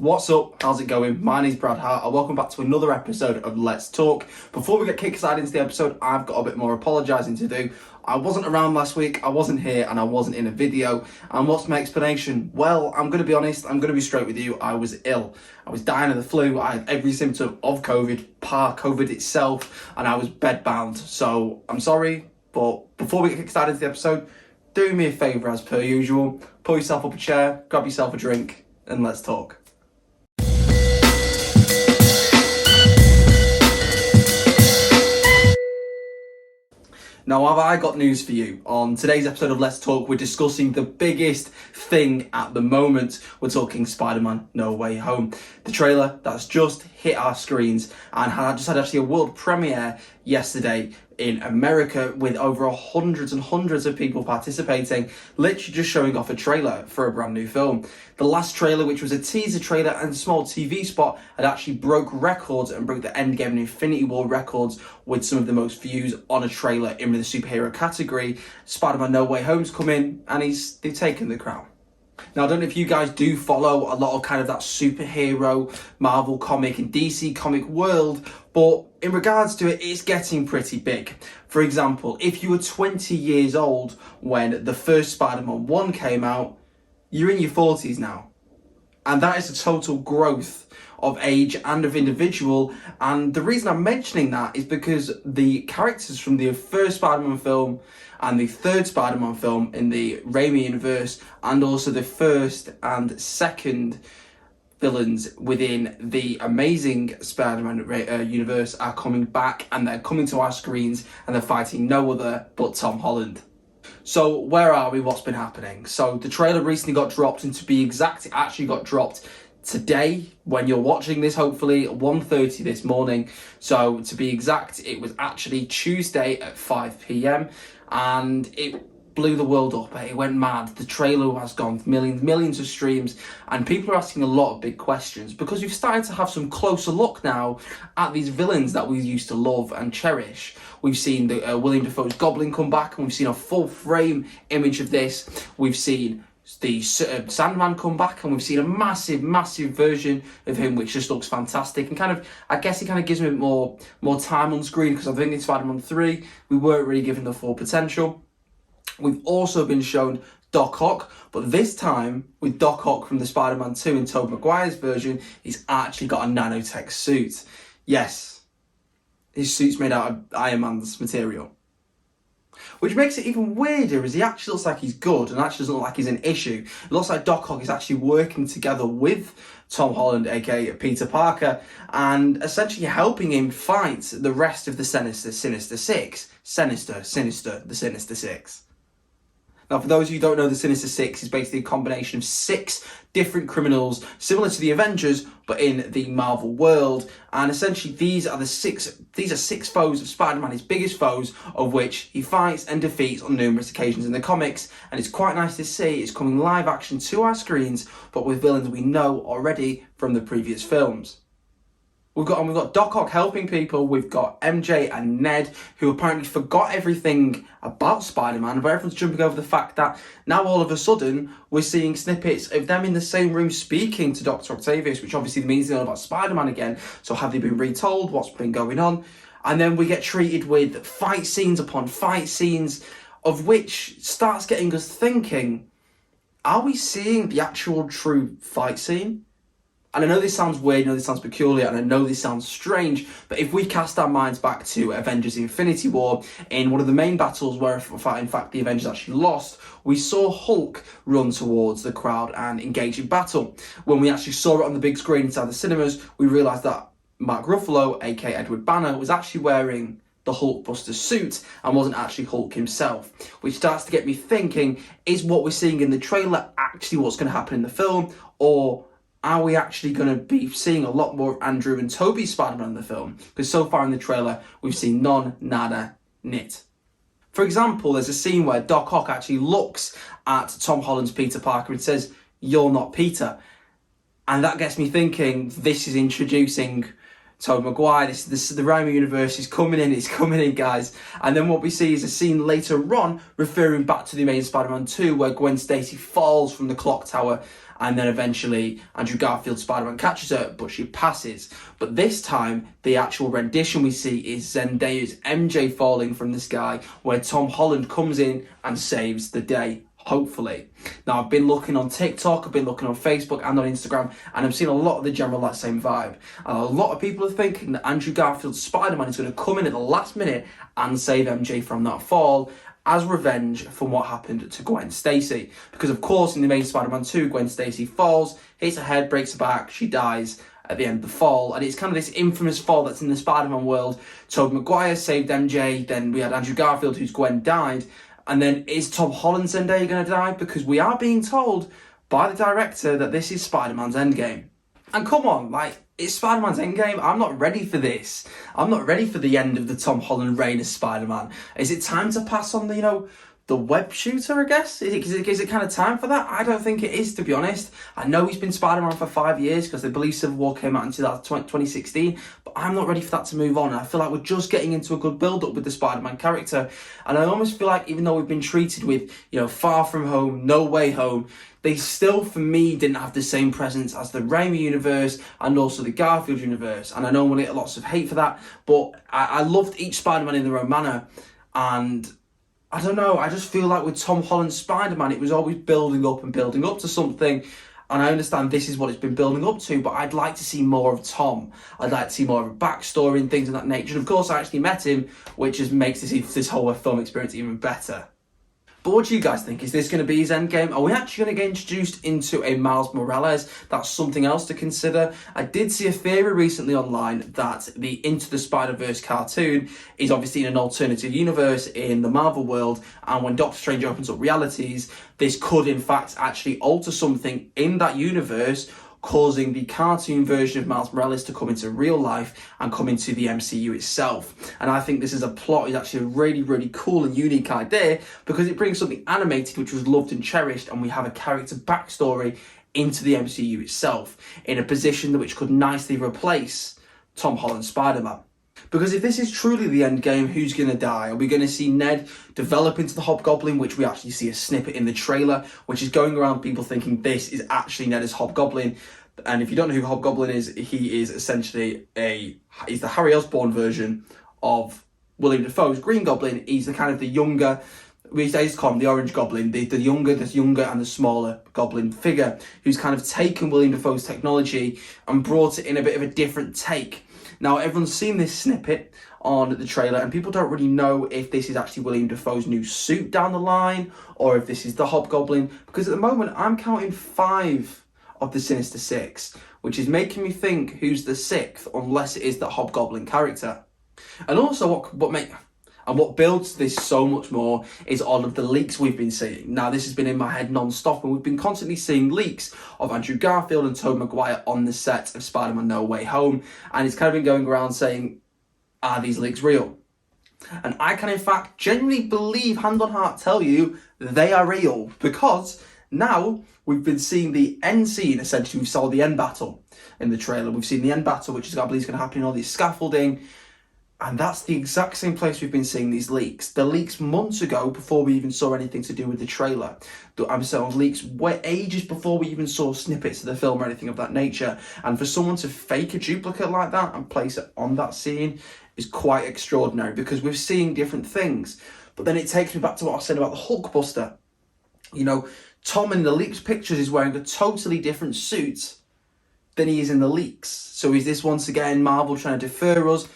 What's up? How's it going? My name's Brad Hart and welcome back to another episode of Let's Talk. Before we get kick-started into the episode, I've got a bit more apologising to do. I wasn't around last week, I wasn't here and I wasn't in a video. And what's my explanation? Well, I'm going to be honest, I'm going to be straight with you. I was ill. I was dying of the flu. I had every symptom of COVID, COVID itself, and I was bedbound. So I'm sorry, but before we get kick-started into the episode, do me a favour as per usual. Pull yourself up a chair, grab yourself a drink, and let's talk. Now, have I got news for you? On today's episode of Let's Talk, we're discussing the biggest thing at the moment. We're talking Spider-Man No Way Home. The trailer that's just hit our screens and just had actually a world premiere yesterday in America with over hundreds and hundreds of people participating, literally just showing off a trailer for a brand new film. The last trailer, which was a teaser trailer and a small TV spot, had actually broke records and broke the End Game and Infinity War records with some of the most views on a trailer in the superhero category. Spider-Man No Way Home's come in and they've taken the crown. Now, I don't know if you guys do follow a lot of kind of that superhero, Marvel comic and DC comic world, but in regards to it, it's getting pretty big. For example, if you were 20 years old when the first Spider-Man 1 came out, you're in your 40s now. And that is a total growth of age and of individual. And the reason I'm mentioning that is because the characters from the first Spider-Man film and the third Spider-Man film in the Raimi universe, and also the first and second villains within the Amazing Spider-Man universe are coming back, and they're coming to our screens and they're fighting no other but Tom Holland. So where are we? What's been happening? So the trailer recently got dropped, and to be exact, it actually got dropped today when you're watching this, hopefully 1:30 this morning. So to be exact, it was actually Tuesday at 5 p.m. and it blew the world up. It went mad. The trailer has gone millions of streams, and people are asking a lot of big questions because we've started to have some closer look now at these villains that we used to love and cherish. We've seen the William Dafoe's Goblin come back, and we've seen a full frame image of this. We've seen the Sandman come back, and we've seen a massive version of him which just looks fantastic, and kind of, I guess it kind of gives him a bit more time on screen, because I think in Spider-Man 3 we weren't really given the full potential. We've also been shown Doc Ock, but this time with Doc Ock from the Spider-Man 2 and Tobey Maguire's version, he's actually got a nanotech suit. Yes, his suit's made out of Iron Man's material. Which makes it even weirder, as he actually looks like he's good and actually doesn't look like he's an issue. It looks like Doc Ock is actually working together with Tom Holland, aka Peter Parker, and essentially helping him fight the rest of the Sinister Six. The Sinister Six. Now, for those of you who don't know, the Sinister Six is basically a combination of 6 different criminals, similar to the Avengers, but in the Marvel world. And essentially, these are 6 foes of Spider-Man, his biggest foes, of which he fights and defeats on numerous occasions in the comics. And it's quite nice to see it's coming live action to our screens, but with villains we know already from the previous films. We've got Doc Ock helping people. We've got MJ and Ned, who apparently forgot everything about Spider-Man, but everyone's jumping over the fact that now all of a sudden we're seeing snippets of them in the same room speaking to Dr. Octavius, which obviously means they know about Spider-Man again. So have they been retold what's been going on? And then we get treated with fight scenes upon fight scenes, of which starts getting us thinking, are we seeing the actual true fight scene? And I know this sounds weird, I know this sounds peculiar, and I know this sounds strange, but if we cast our minds back to Avengers Infinity War, in one of the main battles where, in fact, the Avengers actually lost, we saw Hulk run towards the crowd and engage in battle. When we actually saw it on the big screen inside the cinemas, we realised that Mark Ruffalo, aka Edward Banner, was actually wearing the Hulkbuster suit and wasn't actually Hulk himself, which starts to get me thinking, is what we're seeing in the trailer actually what's going to happen in the film, or are we actually going to be seeing a lot more of Andrew and Tobey's Spider-Man in the film? Because so far in the trailer, we've seen none, nada, nit. For example, there's a scene where Doc Ock actually looks at Tom Holland's Peter Parker and says, "You're not Peter." And that gets me thinking, this is introducing Tobey Maguire, the Raimi universe is coming in, guys. And then what we see is a scene later on referring back to the Amazing Spider-Man 2 where Gwen Stacy falls from the clock tower and then eventually Andrew Garfield's Spider-Man catches her, but she passes. But this time, the actual rendition we see is Zendaya's MJ falling from the sky, where Tom Holland comes in and saves the day. Hopefully. Now, I've been looking on TikTok, I've been looking on Facebook and on Instagram, and I've seen a lot of the general that same vibe. And a lot of people are thinking that Andrew Garfield's Spider-Man is going to come in at the last minute and save MJ from that fall as revenge for what happened to Gwen Stacy. Because, of course, in the main Spider-Man 2, Gwen Stacy falls, hits her head, breaks her back, she dies at the end of the fall, and it's kind of this infamous fall that's in the Spider-Man world. Tobey Maguire saved MJ, then we had Andrew Garfield, whose Gwen died. And then is Tom Holland's Zendaya going to die? Because we are being told by the director that this is Spider-Man's End Game. And come on, like, it's Spider-Man's End Game. I'm not ready for this. I'm not ready for the end of the Tom Holland reign as Spider-Man. Is it time to pass on the, the web shooter, I guess? Is it kind of time for that? I don't think it is, to be honest. I know he's been Spider-Man for 5 years because I believe Civil War came out in 2016, but I'm not ready for that to move on. I feel like we're just getting into a good build-up with the Spider-Man character, and I almost feel like even though we've been treated with, Far From Home, No Way Home, they still, for me, didn't have the same presence as the Raimi universe and also the Garfield universe. And I know I'm going to get lots of hate for that, but I loved each Spider-Man in their own manner, and I don't know, I just feel like with Tom Holland's Spider-Man, it was always building up and building up to something. And I understand this is what it's been building up to, but I'd like to see more of Tom. I'd like to see more of a backstory and things of that nature. And of course, I actually met him, which just makes this whole film experience even better. But what do you guys think? Is this going to be his endgame? Are we actually going to get introduced into a Miles Morales? That's something else to consider. I did see a theory recently online that the Into the Spider-Verse cartoon is obviously in an alternative universe in the Marvel world, and when Doctor Strange opens up realities, this could in fact actually alter something in that universe, causing the cartoon version of Miles Morales to come into real life and come into the MCU itself. And I think this is a plot is actually a really, really cool and unique idea because it brings something animated which was loved and cherished, and we have a character backstory into the MCU itself in a position which could nicely replace Tom Holland's Spider-Man. Because if this is truly the end game, who's going to die? Are we going to see Ned develop into the Hobgoblin, which we actually see a snippet in the trailer, which is going around people thinking this is actually Ned as Hobgoblin. And if you don't know who Hobgoblin is, he is essentially he's the Harry Osborn version of William Dafoe's Green Goblin. He's the kind of the younger, we used to call him the Orange Goblin, the younger and the smaller Goblin figure, who's kind of taken William Dafoe's technology and brought it in a bit of a different take. Now, everyone's seen this snippet on the trailer, and people don't really know if this is actually William Dafoe's new suit down the line, or if this is the Hobgoblin, because at the moment, I'm counting 5 of the Sinister Six, which is making me think who's the 6th, unless it is the Hobgoblin character. And also, what builds this so much more is all of the leaks we've been seeing. Now, this has been in my head non-stop, and we've been constantly seeing leaks of Andrew Garfield and Tobey Maguire on the set of Spider-Man No Way Home, and it's kind of been going around saying, are these leaks real? And I can, in fact, genuinely believe, hand on heart, tell you they are real, because now we've been seeing the end scene. Essentially, we saw the end battle in the trailer. We've seen the end battle, which is, I believe, is going to happen in all this scaffolding. And that's the exact same place we've been seeing these leaks. The leaks months ago, before we even saw anything to do with the trailer. I'm saying leaks ages before we even saw snippets of the film or anything of that nature. And for someone to fake a duplicate like that and place it on that scene is quite extraordinary, because we're seeing different things. But then it takes me back to what I said about the Hulkbuster. Tom in the leaks pictures is wearing a totally different suit than he is in the leaks. So is this once again Marvel trying to defer us?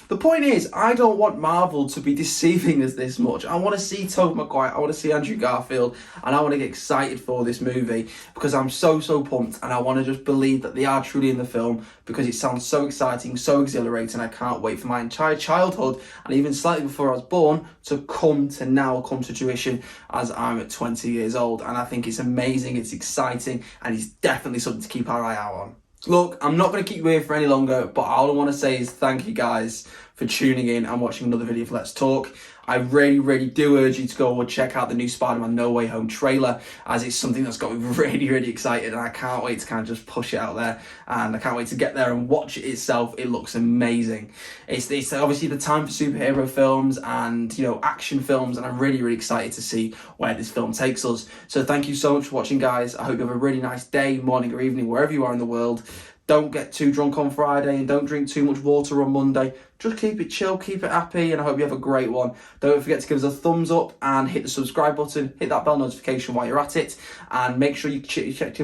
The point is, I don't want Marvel to be deceiving us this much. I want to see Tobey Maguire, I want to see Andrew Garfield, and I want to get excited for this movie because I'm so pumped, and I want to just believe that they are truly in the film because it sounds so exciting, so exhilarating. I can't wait for my entire childhood, and even slightly before I was born, to come to fruition as I'm at 20 years old. And I think it's amazing, it's exciting, and it's definitely something to keep our eye out on. Look, I'm not going to keep you here for any longer, but all I want to say is thank you guys for tuning in and watching another video of Let's Talk. I really do urge you to go and check out the new Spider-Man No Way Home trailer, as it's something that's got me really excited, and I can't wait to kind of just push it out there, and I can't wait to get there and watch it itself. It looks amazing. It's obviously the time for superhero films and, you know, action films, and I'm really excited to see where this film takes us. So thank you so much for watching, guys. I hope you have a really nice day, morning or evening, wherever you are in the world. Don't get too drunk on Friday and don't drink too much water on Monday. Just keep it chill, keep it happy, and I hope you have a great one. Don't forget to give us a thumbs up and hit the subscribe button, hit that bell notification while you're at it, and make sure you check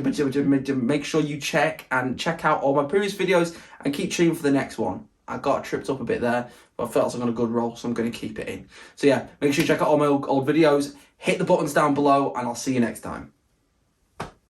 out all my previous videos and keep tuning for the next one. I got tripped up a bit there, but I felt I was on a good roll, so I'm going to keep it in. So yeah, make sure you check out all my old videos, hit the buttons down below, and I'll see you next time.